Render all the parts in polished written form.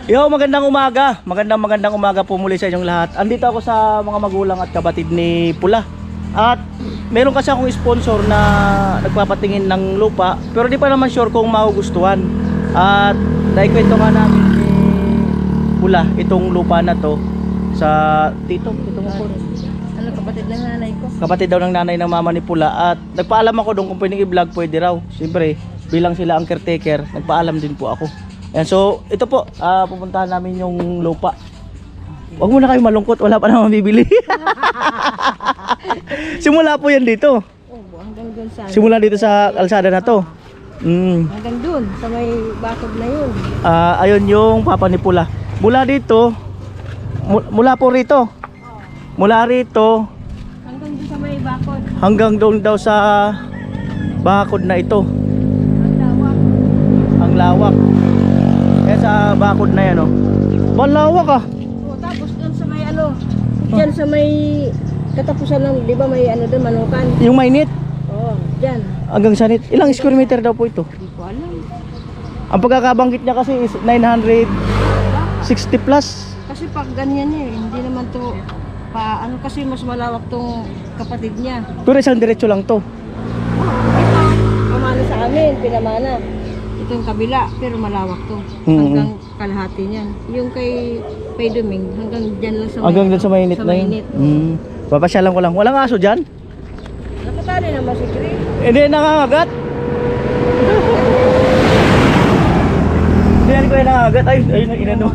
Yo, magandang umaga. Magandang umaga po muli sa inyong lahat. Andito ako sa mga magulang at kapatid ni Pula. At meron kasi akong sponsor na nagpapatingin ng lupa, pero di pa naman sure kung magugustuhan. At naikwento nga namin ni Pula itong lupa na to sa tito mo po. Ano, kapatid ng nanay ko? Kapatid daw ng nanay ng mama ni Pula. At nagpaalam ako doon kung pwedeng i-vlog, pwede raw. Siyempre, bilang sila ang caretaker, nagpaalam din po ako. Ayan, so ito po, pupuntahan namin yung lupa. Huwag muna kayo malungkot, wala pa naman bibili. Simula po yan dito. Oh, hanggang dun sa... Simula dito sa kalsada na to. Hanggang dun, sa may bakod na yun. Ayun yung papa ni Pula. Mula dito, mula po rito. Mula rito, Hanggang dun sa may bakod. hanggang doon daw sa bakod na ito. Ang lawak. Ang lawak. Kaya sa bakod na yan, oh. Malawak ah. Oh, tapos dun sa may ano, dyan sa may katapusan ng, di ba may ano dun, Manukan? Yung mainit, Oo, dyan. hanggang sanit. Ilang square meter daw po ito? Hindi ko alam. Ang pagkakabanggit niya kasi is 960 plus. Kasi pag ganyan hindi naman to, ano kasi mas malawak tong kapatid niya. Pero isang diretso lang to. Ito, pamana sa amin, pinamana. Ito yung kabila, pero malawak to. Hanggang kalahati niyan. Yung kay Duming, hanggang dyan lang sa Hanggang doon sa mainit na yun. mainit. Papasyalan ko lang. Walang aso dyan? Nakatali naman si Chris. Hindi nangangagat. Hindi yan ko yung nangangagat. Ay, inano.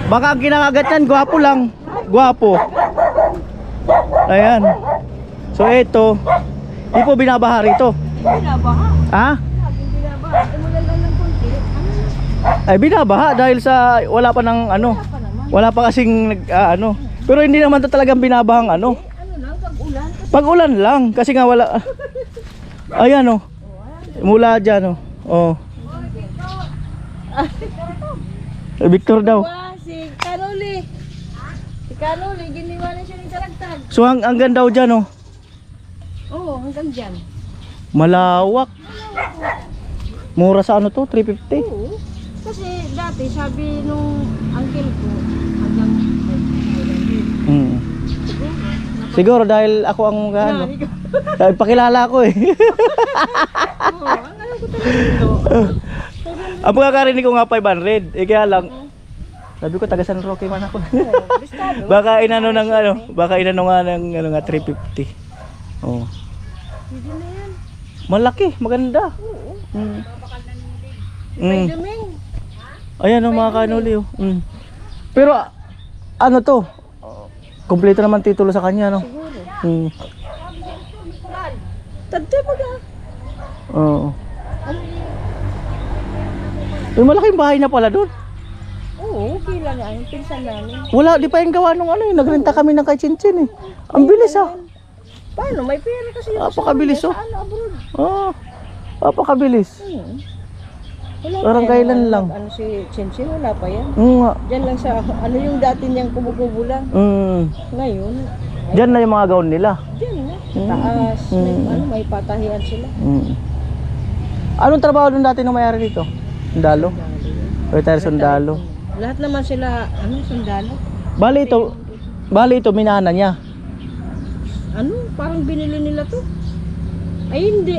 Baka ang kinangagat yan, gwapo lang. Gwapo. Ayan. So ito, di po binabaha rito. Binabaha. Ha? Laging binabaha. Umulan lang ng konti. Ay binabaha dahil sa wala pa ng ano. Pa naman. Wala pa kasing ano. Pero hindi naman to talagang binabahang ano. Ano lang, pag-ulan. Pag ulan lang kasi nga wala. Ayan oh. Mula diyan oh. Oh. Victor daw. Wow, si Caroli. Si Caroli, giniwa na siya ng karagtag. So hanggang daw diyan oh. Oo, hanggang dyan. Malawak. Mura sa ano to? 350. Oo. Kasi dati sabi nung uncle ko, hanggang 500. Mm. Siguro dahil ako ang ano. Dahil pakilala ko eh. Oo, ang alam ko talaga ito. Ang pagkakarinig ko nga 500. Eh kaya lang sabi ko taga San Roque man ako. Listado. Baka inano ng ano, baka inano nga ng ano nga 350. Oh. Pwede na yan. Malaki, maganda. Oo. Mm. Duming. Ayan oh mga kanuli oh. Pero ano to? Kompleto naman titulo sa kanya no. Siguro. Tadto baga. Oo. May malaking bahay na pala doon. Oo, okay lang yan. Yung pinsan namin. Wala, di pa yung gawa nung ano eh. Nagrenta kami ng kay Chinchin eh. Ang bilis ah. Paano? May pera kasi yung Napakabilis oh. sa ano, abroad. Ah, napakabilis. Wala Parang pa yan. kailan lang. Ano si Chenchen, wala pa yan. Nga. Diyan lang sa, ano yung dati niyang kumukubo lang. Ngayon, Diyan na yung mga gown nila. diyan na. Taas, may, ano, may patahian sila. Anong trabaho nung dati nung mayari dito? Sundalo? Retire sundalo. Lahat naman sila, ano, sundalo. Bali ito minana niya. Ano, parang binili nila to. Ay hindi.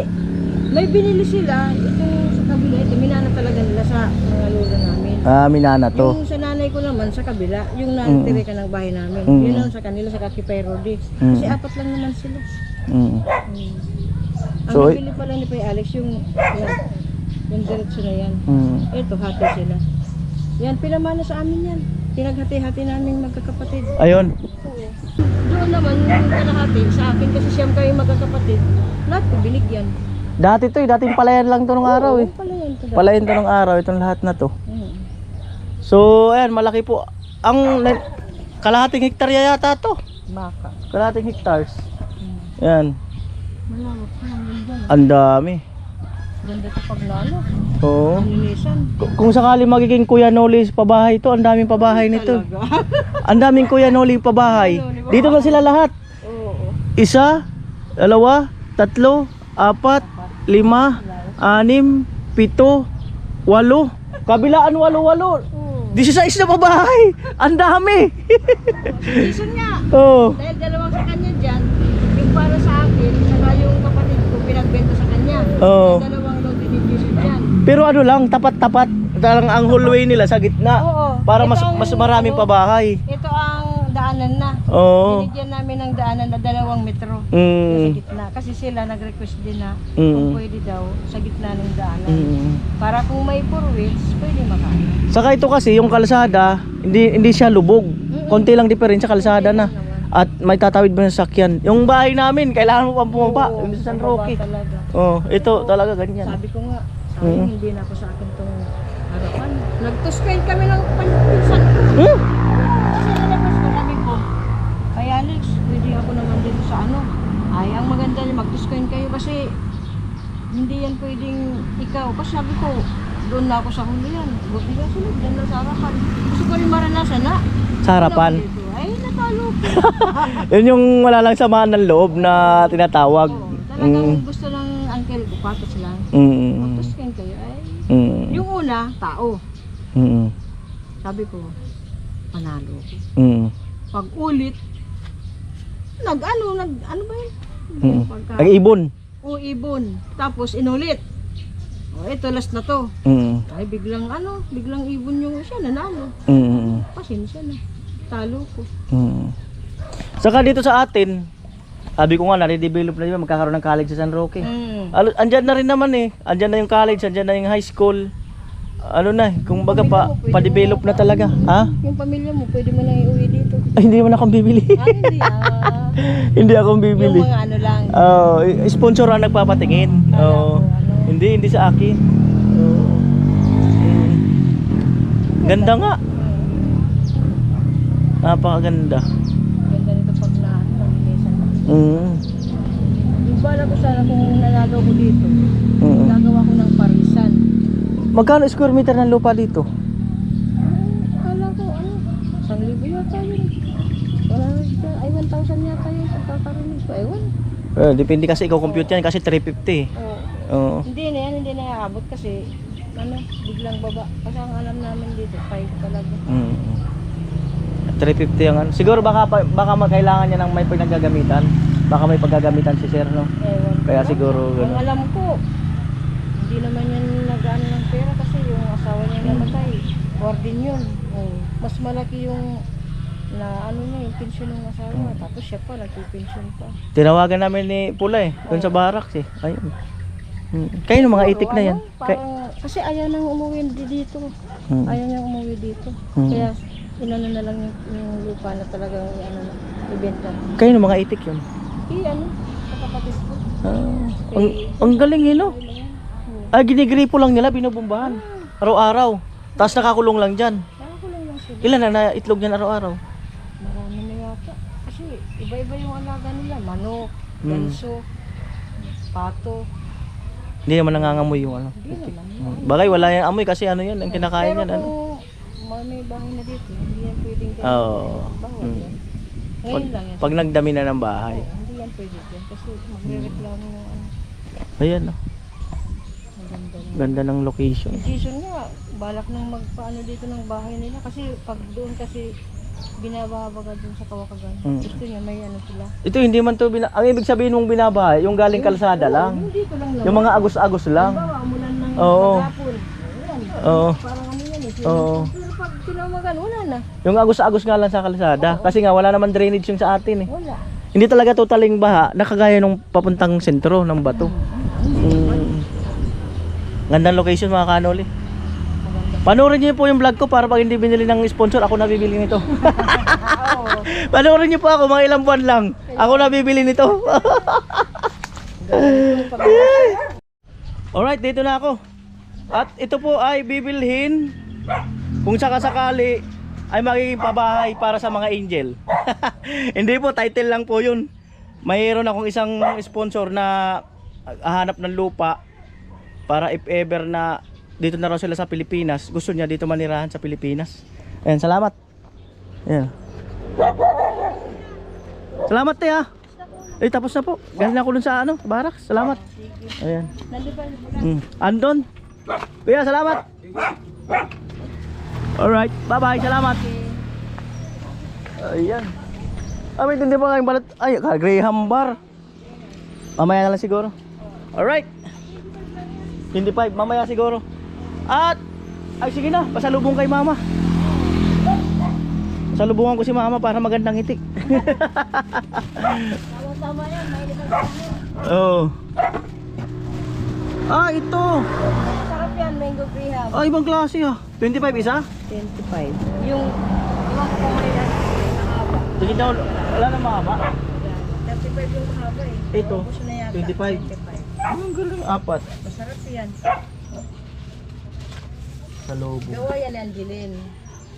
May binili sila, itong sa kabila, ito, minana talaga nila sa mga lolo namin. Ah, minana to. Yung sa nanay ko naman, sa kabila, yung natire ka ng bahay namin. Yun lang sa kanila, sa Kakipay Rodi. Kasi apat lang naman sila. Ang So, nabili pa lang ni Pai Alex, yung diretso na yan. Ito, hati sila. Yan, pinamana sa amin yan. Pinaghati-hati namin magkakapatid. ayun. Doon naman, yung kalahati, sa akin kasi siyam kayo magkakapatid. Lahat ko binigyan. Dati to eh, dating palayan lang to nung araw eh. Pala yan to. Palayan to nung araw, itong lahat na to. Mm. So, ayan, malaki po. Kalahating hektarya yata to. Baka. Kalahating hectares. Ayan, Malawak pa ang ganda. ang dami. Ganda ito pag lalo. Oo. Nilisan. Kung sakali magiging Kuya Noli pabahay to, ang daming pabahay nito. Ang daming Kuya Noli pabahay. Dito na sila lahat. Oo. 1, 2, 3, 4, 5, 6, 7, 8, Kabilaan walo-walo. 16 na babahay. Ang dami. Season nga. Oo. Dahil dalawang sa kanya dyan, yung para sa akin, saka yung kapatid ko, pinagbenta sa kanya. Oo. Dahil dalawang load din yung Jason dyan. Pero ano lang, tapat-tapat. Talagang ang hallway nila sa gitna. Oo. Para Ito ang- mas maraming pabahay. Ito ang daanan na. Oo. Binigyan namin ng daanan na 2 metro. Sa Mm. gitna. Kasi sila nag-request din na Mm. kung pwede daw sa gitna ng daanan. Mm. Para kung may 4 wheels, pwede makaano. Saka ito kasi yung kalsada, hindi siya lubog. Konti lang diferensya kalsada na. At may tatawid mo ng sakyan. Yung bahay namin, kailangan mo pang bumaba. Oo, Yung sa San baba Roque. talaga. Oh, ito talaga ganyan. Sabi ko nga, sabi Mm. hindi na ako sa akin tong harapan. Nag-tuskain kami ng pinsan ko. Hmm? Kasi nilabas ko, sabi ko, ay Alex, pwede ako naman dito sa ano. Ay, ang maganda niya, mag-tuskain kayo kasi hindi yan pwedeng ikaw. Kasi sabi ko, doon na ako sa huli yan. Buti ka sunod, dyan na sa harapan. Gusto ko rin maranasan na. Sa harapan. Ano ako dito? Ay, natalo ko. Yun yung wala lang samaan ng loob na tinatawag. Oo, talagang gusto ng uncle ko, patos lang. Mm. Mag-tuskain kayo, ay. Mm. Yung una, tao. Mm. Sabi ko, panalo ko. Mm. Pag ulit, ano ba yun? Mm. Pagka, Nag-ibon. o ibon. Tapos inulit. O ito, last na to. Mm. Ay biglang ibon yung siya, nanalo. Mm. Pasensya na. Talo ko. Mm. Saka dito sa atin, sabi ko nga na-redevelop na yun, magkakaroon ng college sa San Roque. Andyan na rin naman eh. Andyan na yung college, andyan na yung high school. Ano na, kung baga pa-develop na talaga. Ha? Yung pamilya mo, pwede mo nang iuwi dito. Ay, hindi naman akong bibili. Hindi Hindi akong bibili. Yung mga ano lang. Oh, sponsor ang nagpapatingin. Oh. Hindi sa akin. Oh. Mm. Ganda nga. Napakaganda. Ganda nito pag nalinisan. Mm. Yung bala ko sana kung nalagaw ko dito, Mm. gagawa ko ng parisan. Magkano square meter ng lupa dito? Kala ko, 1,000 yata yun. Wala na siya. Ay, 1,000 yata yun. Pagkakarinig ko. Ewan. Depende kasi ikaw compute yan kasi 350. Oo. Oo. Hindi na yan, hindi na iaabot kasi biglang baba. Kasi ang alam namin dito, 5 talaga. 350 ang ano. Siguro baka kailangan niya ng may pinaggagamitan. Baka may paggagamitan si sir, no? Ewan. Kaya siguro Ang ganun. alam ko, hindi naman yan nag-ano ng pera kasi yung asawa niya namatay. Warden yun. Oo. Mas malaki yung niya, yung pensyon ng asawa. Tapos siya pa, nagpipensyon pa. Tinawagan namin ni Pula eh, doon sa barracks eh. Ayun. Kayo ng mga itik na yan. Parang, kasi ayaw nang umuwi dito. Mm. Ayaw nang umuwi dito. Mm. Kaya inano na lang yung lupa na talagang ibenta. Kayo ng mga itik yun. Sa kapatid ko. Ang galing eh, no? Ginigripo lang nila, binubumbahan. Araw-araw. Tapos nakakulong lang dyan. Nakakulong lang sila. Ilan na itlog niyan araw-araw? Marami na yata. Kasi iba-iba yung alaga nila. Manok, ganso, pato. Hindi naman nangangamoy yung ano. Hindi naman. Bagay, wala yan amoy kasi ano yan, ang kinakain yan. Pero Ano? kung may bahay na dito, hindi yan pwedeng ganyan. Oo. Bawal yan. Ngayon lang yan. Pag nagdami na ng bahay. Hindi yan pwede yan. Kasi magre-reklamo yung ano. Ayan, no? Maganda na. Ganda ng location. Yung Jason nga, balak nang magpaano dito ng bahay nila. Kasi pag doon kasi binababaga dun sa Kawakagan. Gusto niya may ano sila. Ito hindi man to ang ibig sabihin mong binabahay, yung galing kalsada lang. Yung dito lang lang. Yung mga agos-agos lang. Bawa, umulan ng Oo. maghapon. Ayan. Oo. Parang ano yan eh. Oo. Pero pag tinamagan, wala na. Yung agos-agos nga lang sa kalsada. Kasi nga wala naman drainage yung sa atin eh. Wala. Hindi talaga totaling baha, nakagaya nung papuntang sentro ng bato. Gandang location mga kanoli. Panoorin niyo po yung vlog ko para pag hindi binili ng sponsor, ako nabibili nito. Panoorin niyo po ako, mga ilang buwan lang. Ako nabibili nito. Alright, dito na ako. At ito po ay bibilhin kung sakasakali ay magiging pabahay para sa mga angel. Hindi po, title lang po yun. Mayroon akong isang sponsor na hahanap ng lupa para if ever na dito na raw sila sa Pilipinas, gusto niya dito manirahan sa Pilipinas. Ayan, salamat. Ayan. Salamat te ha. Tapos na po. Galing ako dun sa ano, barracks. Salamat. Ayan. Andon. Kuya, salamat. Alright, bye-bye. Salamat. Ayan. May hindi pa kayong balat. Ay, Graham bar. Mamaya na lang siguro. Alright. 25, mamaya siguro. At, ay sige na, pasalubong kay mama. Pasalubungan ko si mama para magandang ngiti. Tama yan, may libang Oh. Ito. Sarap yan, mango graham. Ibang klase 25 isa? 25. Yung ko may mahaba. Sige daw, wala na mahaba. 35 yung mahaba eh. Ito, Ubus na yata. 25. Ang galing, 4. Masarap yan. Sa lobo. Gawa yan, Angeline.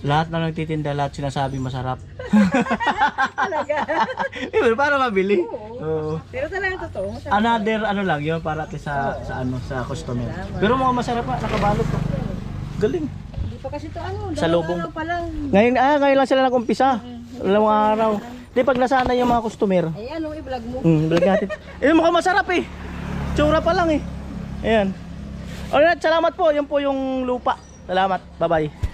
Lahat na nagtitinda, lahat sinasabi masarap. Talaga. Pero para mabili. Oo. Pero talagang totoo. Masarap. Another lang yun para at least sa customer. Pero mga masarap nakabalot ko. Galing. Hindi pa kasi ito Sa lubong. araw pa lang. Ngayon lang sila nag-umpisa. Dalawang araw. Di pag nasanay yung mga customer. Eh, anong i-vlog mo? Vlog natin. Mukhang masarap eh. Tsura pa lang eh. Ayan. Alright, salamat po. Yan po yung lupa. Salamat. Bye-bye.